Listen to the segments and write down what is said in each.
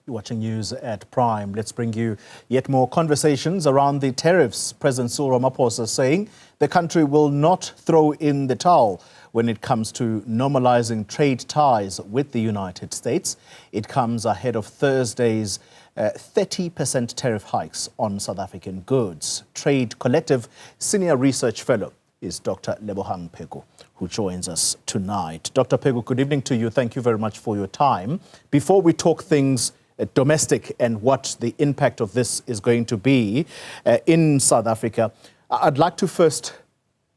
You're watching news at Prime. Let's bring you yet more conversations around the tariffs. President Cyril Ramaphosa saying the country will not throw in the towel when it comes to normalizing trade ties with the United States. It comes ahead of Thursday's 30% tariff hikes on South African goods. Trade Collective Senior Research Fellow is Dr. Lebohang Pheko, who joins us tonight. Dr. Pheko, good evening to you. Thank you very much for your time. Before we talk things domestic and what the impact of this is going to be in South Africa, I'd like to first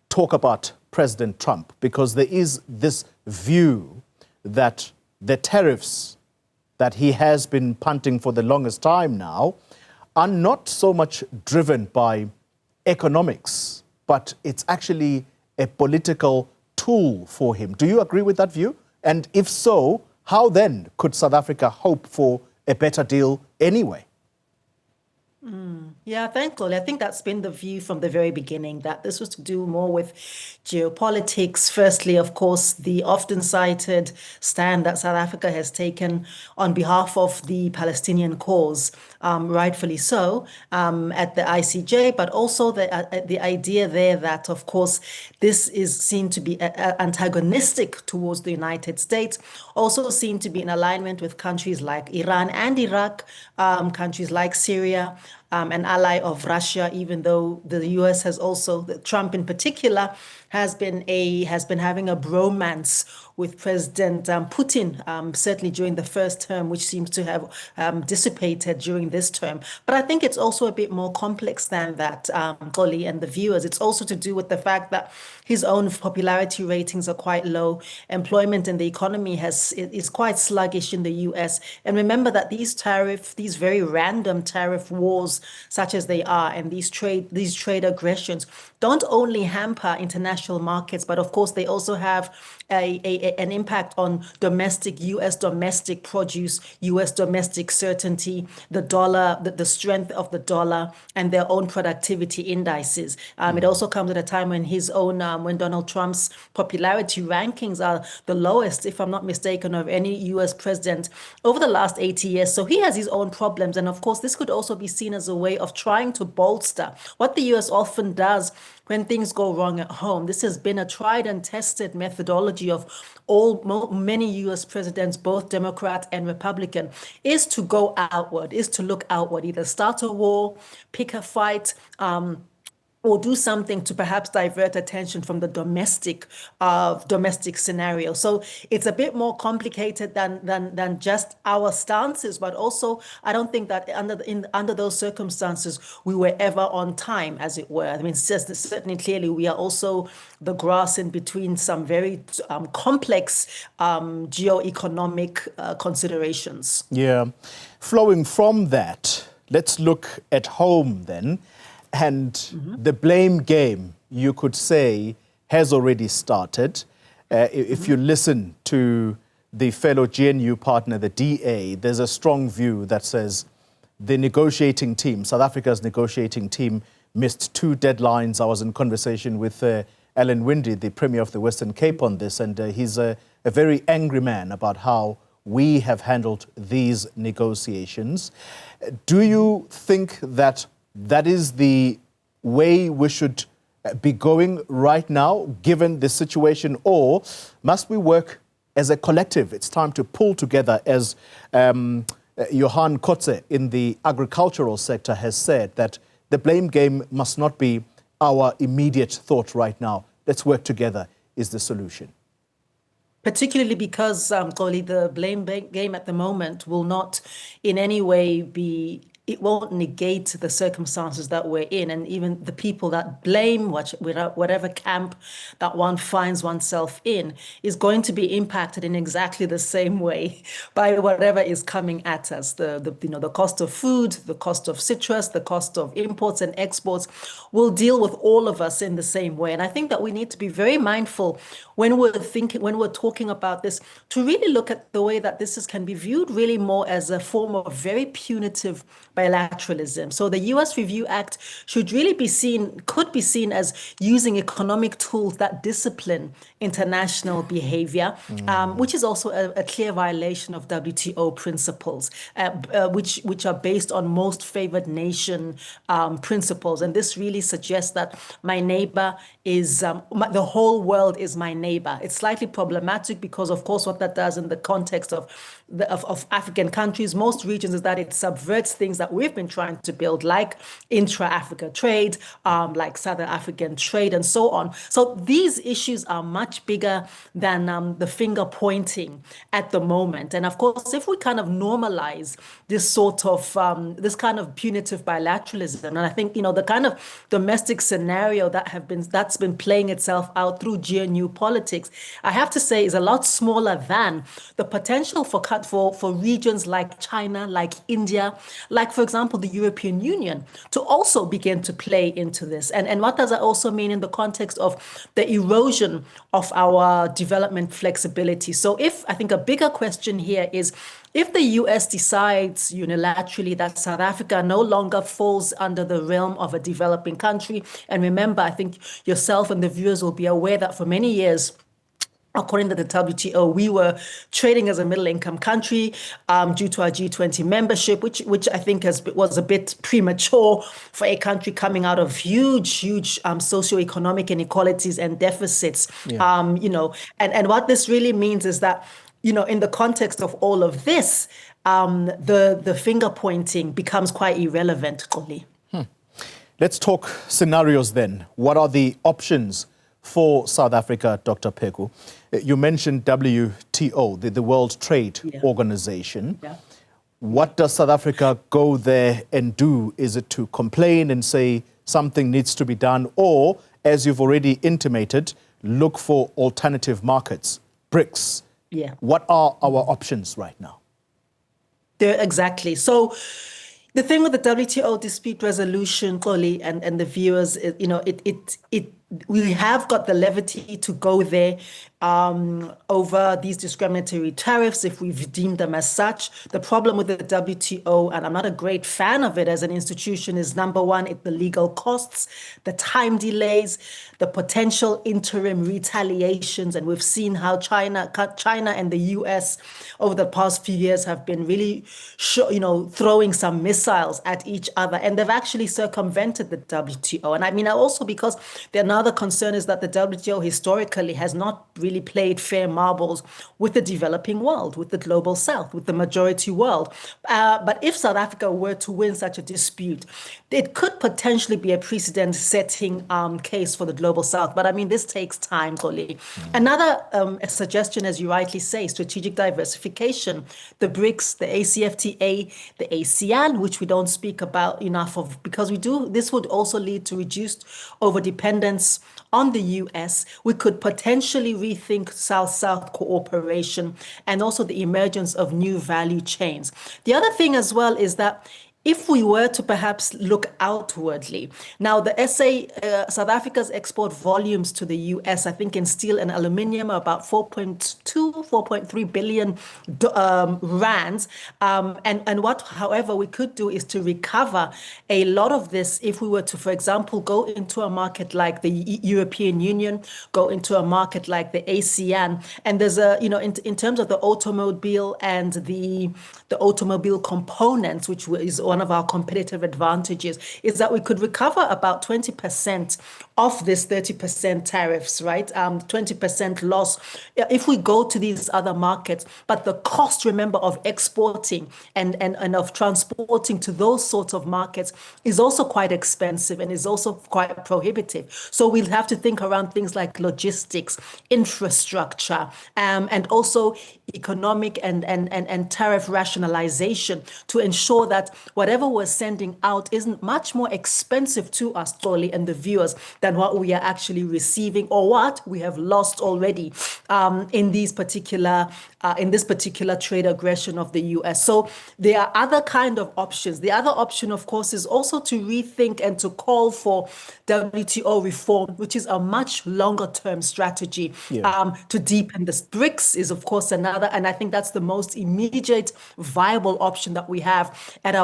talk about President Trump, because there is this view that the tariffs that he has been punting for the longest time now are not so much driven by economics, but it's actually a political tool for him. Do you agree with that view? And if so, how then could South Africa hope for a better deal anyway? Yeah, thankfully, I think that's been the view from the very beginning, that this was to do more with geopolitics. Firstly, of course, the often cited stand that South Africa has taken on behalf of the Palestinian cause, rightfully so, at the ICJ, but also the idea there that, of course, this is seen to be antagonistic towards the United States, also seen to be in alignment with countries like Iran and Iraq, countries like Syria, an ally of Russia, even though the US has also, Trump in particular, has been having a bromance with President Putin, certainly during the first term, which seems to have dissipated during this term. But I think it's also a bit more complex than that, Koli and the viewers. It's also to do with the fact that his own popularity ratings are quite low. Employment in the economy is quite sluggish in the US. And remember that these very random tariff wars, such as they are, and these trade aggressions, don't only hamper international markets, but of course they also have an impact on US domestic produce, US domestic certainty, the dollar, the strength of the dollar, and their own productivity indices. It also comes at a time when when Donald Trump's popularity rankings are the lowest, if I'm not mistaken, of any US president over the last 80 years. So he has his own problems. And of course, this could also be seen as a way of trying to bolster what the US often does when things go wrong at home. This has been a tried and tested methodology of many US presidents, both Democrat and Republican, is to go outward, is to look outward, either start a war, pick a fight, or do something to perhaps divert attention from the domestic scenario. So it's a bit more complicated than just our stances, but also I don't think that under those circumstances we were ever on time, as it were. I mean, certainly clearly we are also the grass in between some very complex geo-economic considerations. Yeah. Flowing from that, let's look at home then. And the blame game, you could say, has already started. If you listen to the fellow GNU partner, the DA, there's a strong view that says the negotiating team, South Africa's negotiating team, missed 2 deadlines. I was in conversation with Alan Winde, the Premier of the Western Cape, on this, and he's a very angry man about how we have handled these negotiations. Do you think that is the way we should be going right now, given the situation, or must we work as a collective? It's time to pull together, as Johan Kotze in the agricultural sector has said, that the blame game must not be our immediate thought right now. Let's work together is the solution. Particularly because, Koli, the blame game at the moment will not in any way it won't negate the circumstances that we're in, and even the people that blame, whatever camp that one finds oneself in, is going to be impacted in exactly the same way by whatever is coming at us. The cost of food, the cost of citrus, the cost of imports and exports will deal with all of us in the same way. And I think that we need to be very mindful when we're talking about this, to really look at the way that this can be viewed really more as a form of very punitive bilateralism. So the US Review Act should really could be seen as using economic tools that discipline international behavior, which is also a clear violation of WTO principles, which are based on most favored nation principles. And this really suggests that my neighbor is, the whole world is my neighbor. It's slightly problematic because, of course, what that does in the context of African countries, most regions, is that it subverts things that we've been trying to build, like intra-Africa trade, like Southern African trade, and so on. So these issues are much bigger than the finger pointing at the moment. And of course, if we kind of normalize this sort of this kind of punitive bilateralism, and I think the kind of domestic scenario that's been playing itself out through geopolitics, I have to say, is a lot smaller than the potential for regions like China, like India, like, for example, the European Union, to also begin to play into this. And what does that also mean in the context of the erosion of our development flexibility? So I think a bigger question here is, if the US decides unilaterally that South Africa no longer falls under the realm of a developing country, and remember, I think yourself and the viewers will be aware that for many years, according to the WTO, we were trading as a middle-income country due to our G20 membership, which I think was a bit premature for a country coming out of huge socioeconomic inequalities and deficits. Yeah. And what this really means is that, in the context of all of this, the finger pointing becomes quite irrelevant, Xoli. Let's talk scenarios then. What are the options for South Africa, Dr. Pheko? You mentioned WTO, the World Trade Organization. Yeah. What does South Africa go there and do? Is it to complain and say something needs to be done? Or, as you've already intimated, look for alternative markets, BRICS? Yeah. What are our options right now? Exactly. So the thing with the WTO dispute resolution, Xoli, and the viewers, we have got the levity to go there over these discriminatory tariffs if we've deemed them as such. The problem with the WTO, and I'm not a great fan of it as an institution, is number one, the legal costs, the time delays, the potential interim retaliations. And we've seen how China and the US over the past few years have been really, throwing some missiles at each other. And they've actually circumvented the WTO. And I mean, also because another concern is that the WTO historically has not really played fair marbles with the developing world, with the global south, with the majority world. But if South Africa were to win such a dispute, it could potentially be a precedent-setting case for the global south. But I mean, this takes time, Xoli. Another suggestion, as you rightly say, strategic diversification. The BRICS, the ACFTA, the ASEAN, which we don't speak about enough of, because this would also lead to reduced overdependence on the US. We could potentially rethink South-South cooperation and also the emergence of new value chains. The other thing as well is that if we were to perhaps look outwardly, now the South Africa's export volumes to the US, I think in steel and aluminium, are about 4.3 billion rands. And what, however, we could do is to recover a lot of this if we were to, for example, go into a market like the European Union, go into a market like the ASEAN. And there's in terms of the automobile and the automobile components, which is one of our competitive advantages, is that we could recover about 20% of this 30% tariffs, right? 20% loss if we go to these other markets. But the cost, remember, of exporting and of transporting to those sorts of markets is also quite expensive and is also quite prohibitive. So we'll have to think around things like logistics, infrastructure, and also economic and tariff rationalization to ensure that whatever we're sending out isn't much more expensive to us, Xoli, and the viewers, than what we are actually receiving or what we have lost already in this particular trade aggression of the US. So there are other kind of options. The other option, of course, is also to rethink and to call for WTO reform, which is a much longer term strategy to deepen this. BRICS is, of course, another brother, and I think that's the most immediate, viable option that we have at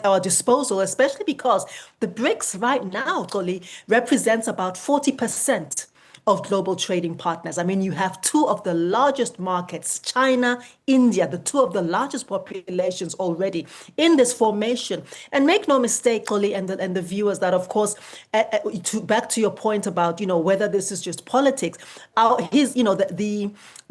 our disposal, especially because the BRICS right now, Toli, represents about 40% of global trading partners. I mean, you have two of the largest markets, China, India, the two of the largest populations already in this formation. And make no mistake, Toli, and the viewers, that of course, back to your point about, whether this is just politics,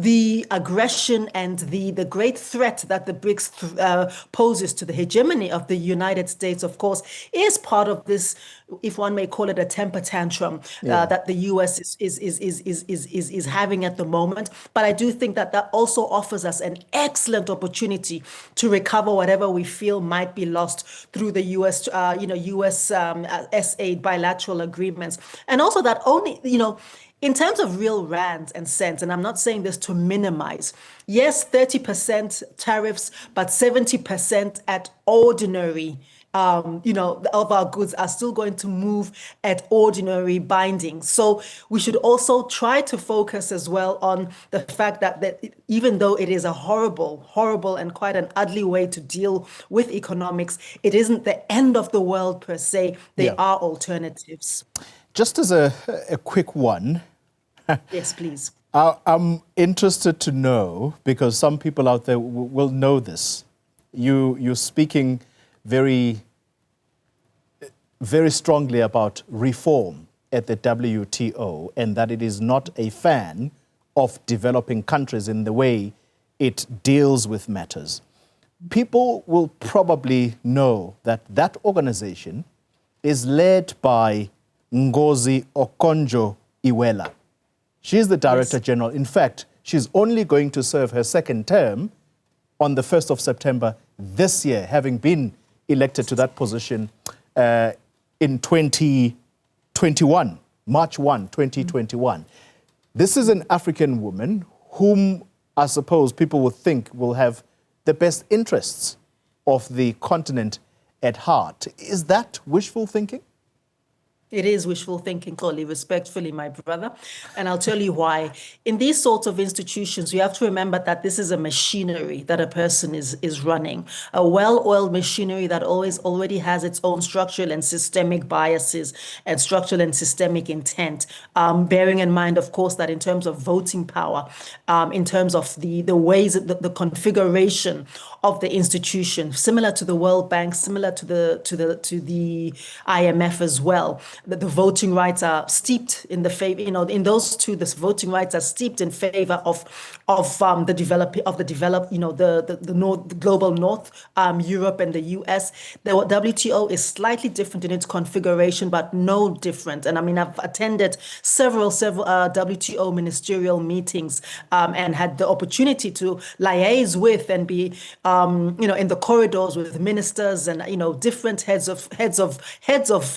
the aggression and the great threat that the BRICS poses to the hegemony of the United States, of course, is part of this, if one may call it a temper tantrum, that the U.S. is having at the moment. But I do think that also offers us an excellent opportunity to recover whatever we feel might be lost through the U.S. SA bilateral agreements, and also that only in terms of real rands and cents, and I'm not saying this to minimize, yes, 30% tariffs, but 70% at ordinary, of our goods are still going to move at ordinary binding. So we should also try to focus as well on the fact that even though it is a horrible and quite an ugly way to deal with economics, it isn't the end of the world per se. There are alternatives. Just as a quick one. Yes, please. I'm interested to know, because some people out there will know this. You're speaking very, very strongly about reform at the WTO, and that it is not a fan of developing countries in the way it deals with matters. People will probably know that that organization is led by Ngozi Okonjo-Iweala. She's the Director General. In fact, she's only going to serve her second term on the 1st of September this year, having been elected to that position in 2021, March 1, 2021. This is an African woman whom I suppose people would think will have the best interests of the continent at heart. Is that wishful thinking? It is wishful thinking, Koli, respectfully, my brother. And I'll tell you why. In these sorts of institutions, you have to remember that this is a machinery that a person is running, a well-oiled machinery that already has its own structural and systemic biases and structural and systemic intent. Bearing in mind, of course, that in terms of voting power, in terms of the ways, the configuration of the institution, similar to the World Bank, similar to the IMF as well. That the voting rights are steeped in the favor, in those two, the voting rights are steeped in favor of the global North, Europe and the US. The WTO is slightly different in its configuration, but no different. And I mean, I've attended several WTO ministerial meetings and had the opportunity to liaise with and be, in the corridors with ministers and different heads of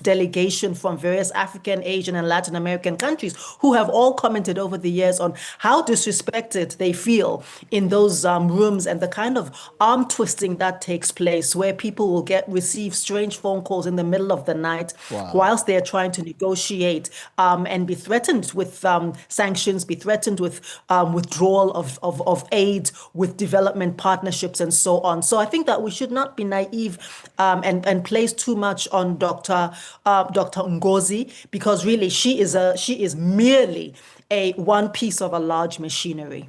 delegation from various African, Asian, and Latin American countries who have all commented over the years on how disrespected they feel in those rooms and the kind of arm twisting that takes place, where people will receive strange phone calls in the middle of the night whilst they are trying to negotiate and be threatened with sanctions, be threatened with withdrawal of aid, with development partnerships, and so on. So I think that we should not be naive and place too much on Dr. Ngozi, because really she is merely one piece of a large machinery.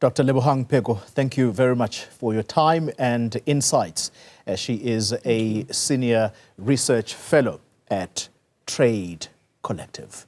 Dr. Lebohang Pheko, thank you very much for your time and insights. She is a senior research fellow at Trade Collective.